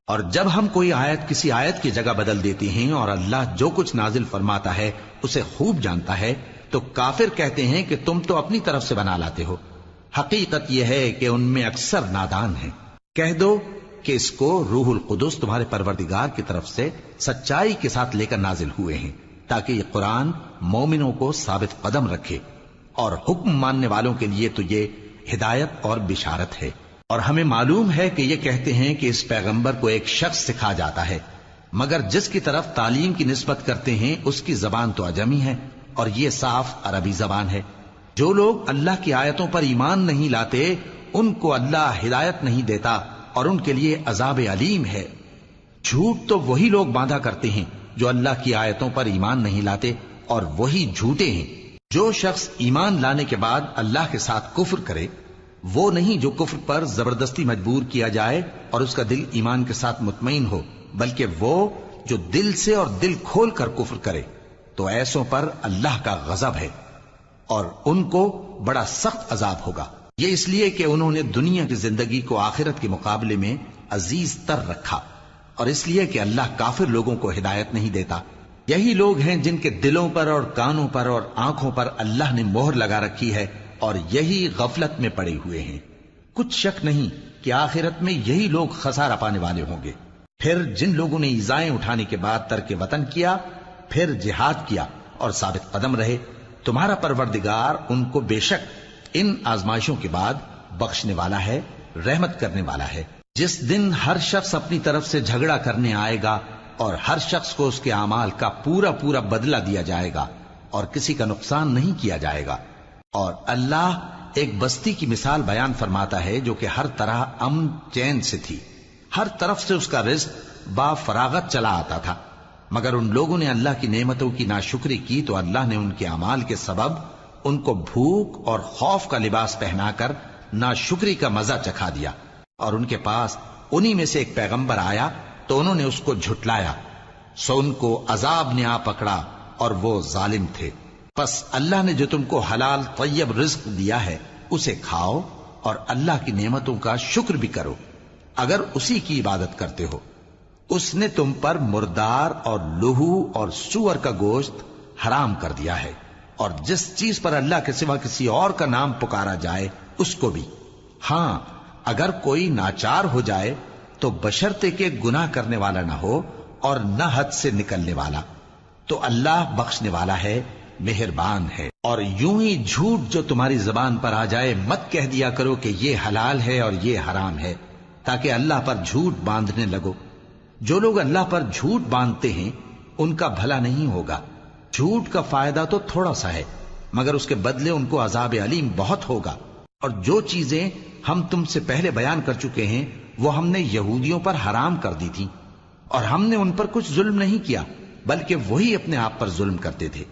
اور جب ہم کوئی آیت کسی آیت کی جگہ بدل دیتے ہیں اور اللہ جو کچھ نازل فرماتا ہے اسے خوب جانتا ہے تو کافر کہتے ہیں کہ تم تو اپنی طرف سے بنا لاتے ہو۔ حقیقت یہ ہے کہ ان میں اکثر نادان ہیں۔ کہہ دو کہ اس کو روح القدس تمہارے پروردگار کی طرف سے سچائی کے ساتھ لے کر نازل ہوئے ہیں تاکہ یہ قرآن مومنوں کو ثابت قدم رکھے، اور حکم ماننے والوں کے لیے تو یہ ہدایت اور بشارت ہے۔ اور ہمیں معلوم ہے کہ یہ کہتے ہیں کہ اس پیغمبر کو ایک شخص سکھا جاتا ہے، مگر جس کی طرف تعلیم کی نسبت کرتے ہیں اس کی زبان تو عجمی ہے اور یہ صاف عربی زبان ہے۔ جو لوگ اللہ کی آیتوں پر ایمان نہیں لاتے ان کو اللہ ہدایت نہیں دیتا اور ان کے لیے عذاب علیم ہے۔ جھوٹ تو وہی لوگ باندھا کرتے ہیں جو اللہ کی آیتوں پر ایمان نہیں لاتے، اور وہی جھوٹے ہیں۔ جو شخص ایمان لانے کے بعد اللہ کے ساتھ کفر کرے وہ نہیں جو کفر پر زبردستی مجبور کیا جائے اور اس کا دل ایمان کے ساتھ مطمئن ہو، بلکہ وہ جو دل سے اور دل کھول کر کفر کرے، تو ایسوں پر اللہ کا غضب ہے اور ان کو بڑا سخت عذاب ہوگا۔ یہ اس لیے کہ انہوں نے دنیا کی زندگی کو آخرت کے مقابلے میں عزیز تر رکھا، اور اس لیے کہ اللہ کافر لوگوں کو ہدایت نہیں دیتا۔ یہی لوگ ہیں جن کے دلوں پر اور کانوں پر اور آنکھوں پر اللہ نے مہر لگا رکھی ہے، اور یہی غفلت میں پڑے ہوئے ہیں۔ کچھ شک نہیں کہ آخرت میں یہی لوگ خسارہ پانے والے ہوں گے۔ پھر جن لوگوں نے ایذائیں اٹھانے کے بعد ترک وطن کیا، پھر جہاد کیا اور ثابت قدم رہے، تمہارا پروردگار ان کو بے شک ان آزمائشوں کے بعد بخشنے والا ہے، رحمت کرنے والا ہے۔ جس دن ہر شخص اپنی طرف سے جھگڑا کرنے آئے گا اور ہر شخص کو اس کے اعمال کا پورا پورا بدلہ دیا جائے گا اور کسی کا نقصان نہیں کیا جائے گا۔ اور اللہ ایک بستی کی مثال بیان فرماتا ہے جو کہ ہر طرح امن چین سے تھی، ہر طرف سے اس کا رزق با فراغت چلا آتا تھا، مگر ان لوگوں نے اللہ کی نعمتوں کی ناشکری کی تو اللہ نے ان کے اعمال کے سبب ان کو بھوک اور خوف کا لباس پہنا کر ناشکری کا مزہ چکھا دیا۔ اور ان کے پاس انہی میں سے ایک پیغمبر آیا تو انہوں نے اس کو جھٹلایا، سو ان کو عذاب نے آ پکڑا اور وہ ظالم تھے۔ پس اللہ نے جو تم کو حلال طیب رزق دیا ہے اسے کھاؤ اور اللہ کی نعمتوں کا شکر بھی کرو اگر اسی کی عبادت کرتے ہو۔ اس نے تم پر مردار اور لہو اور سور کا گوشت حرام کر دیا ہے، اور جس چیز پر اللہ کے سوا کسی اور کا نام پکارا جائے اس کو بھی۔ ہاں، اگر کوئی ناچار ہو جائے تو بشرطے کہ گناہ کرنے والا نہ ہو اور نہ حد سے نکلنے والا، تو اللہ بخشنے والا ہے، مہربان ہے۔ اور یوں ہی جھوٹ جو تمہاری زبان پر آ جائے مت کہہ دیا کرو کہ یہ حلال ہے اور یہ حرام ہے، تاکہ اللہ پر جھوٹ باندھنے لگو۔ جو لوگ اللہ پر جھوٹ باندھتے ہیں ان کا بھلا نہیں ہوگا۔ جھوٹ کا فائدہ تو تھوڑا سا ہے، مگر اس کے بدلے ان کو عذاب علیم بہت ہوگا۔ اور جو چیزیں ہم تم سے پہلے بیان کر چکے ہیں وہ ہم نے یہودیوں پر حرام کر دی تھی، اور ہم نے ان پر کچھ ظلم نہیں کیا بلکہ وہی اپنے آپ پر ظلم کرتے تھے۔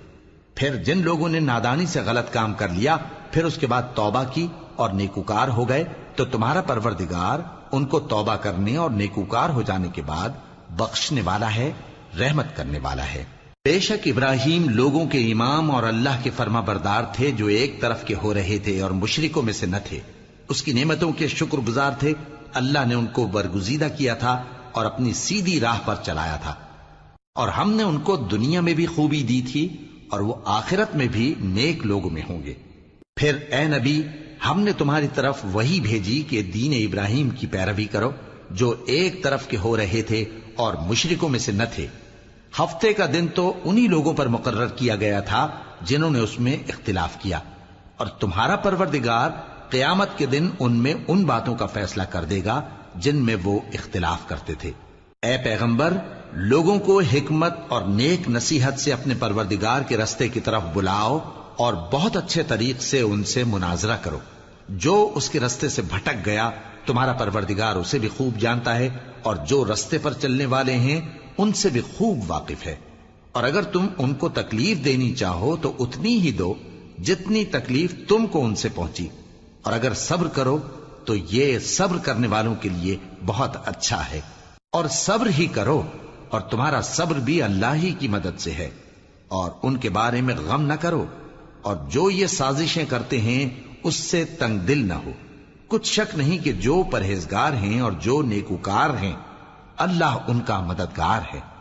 پھر جن لوگوں نے نادانی سے غلط کام کر لیا پھر اس کے بعد توبہ کی اور نیکوکار ہو گئے تو تمہارا پروردگار ان کو توبہ کرنے اور نیکوکار ہو جانے کے بعد بخشنے والا ہے، رحمت کرنے والا ہے۔ بے شک ابراہیم لوگوں کے امام اور اللہ کے فرما بردار تھے جو ایک طرف کے ہو رہے تھے اور مشرکوں میں سے نہ تھے۔ اس کی نعمتوں کے شکر گزار تھے۔ اللہ نے ان کو برگزیدہ کیا تھا اور اپنی سیدھی راہ پر چلایا تھا، اور ہم نے ان کو دنیا میں بھی خوبی دی تھی اور وہ آخرت میں بھی نیک لوگوں میں ہوں گے۔ پھر اے نبی، ہم نے تمہاری طرف وہی بھیجی کہ دین ابراہیم کی پیروی کرو جو ایک طرف کے ہو رہے تھے اور مشرکوں میں سے نہ تھے۔ ہفتے کا دن تو انہی لوگوں پر مقرر کیا گیا تھا جنہوں نے اس میں اختلاف کیا، اور تمہارا پروردگار قیامت کے دن ان میں ان باتوں کا فیصلہ کر دے گا جن میں وہ اختلاف کرتے تھے۔ اے پیغمبر، لوگوں کو حکمت اور نیک نصیحت سے اپنے پروردگار کے رستے کی طرف بلاؤ اور بہت اچھے طریق سے ان سے مناظرہ کرو۔ جو اس کے رستے سے بھٹک گیا تمہارا پروردگار اسے بھی خوب جانتا ہے، اور جو رستے پر چلنے والے ہیں ان سے بھی خوب واقف ہے۔ اور اگر تم ان کو تکلیف دینی چاہو تو اتنی ہی دو جتنی تکلیف تم کو ان سے پہنچی، اور اگر صبر کرو تو یہ صبر کرنے والوں کے لیے بہت اچھا ہے۔ اور صبر ہی کرو، اور تمہارا صبر بھی اللہ ہی کی مدد سے ہے، اور ان کے بارے میں غم نہ کرو، اور جو یہ سازشیں کرتے ہیں اس سے تنگ دل نہ ہو۔ کچھ شک نہیں کہ جو پرہیزگار ہیں اور جو نیکوکار ہیں اللہ ان کا مددگار ہے۔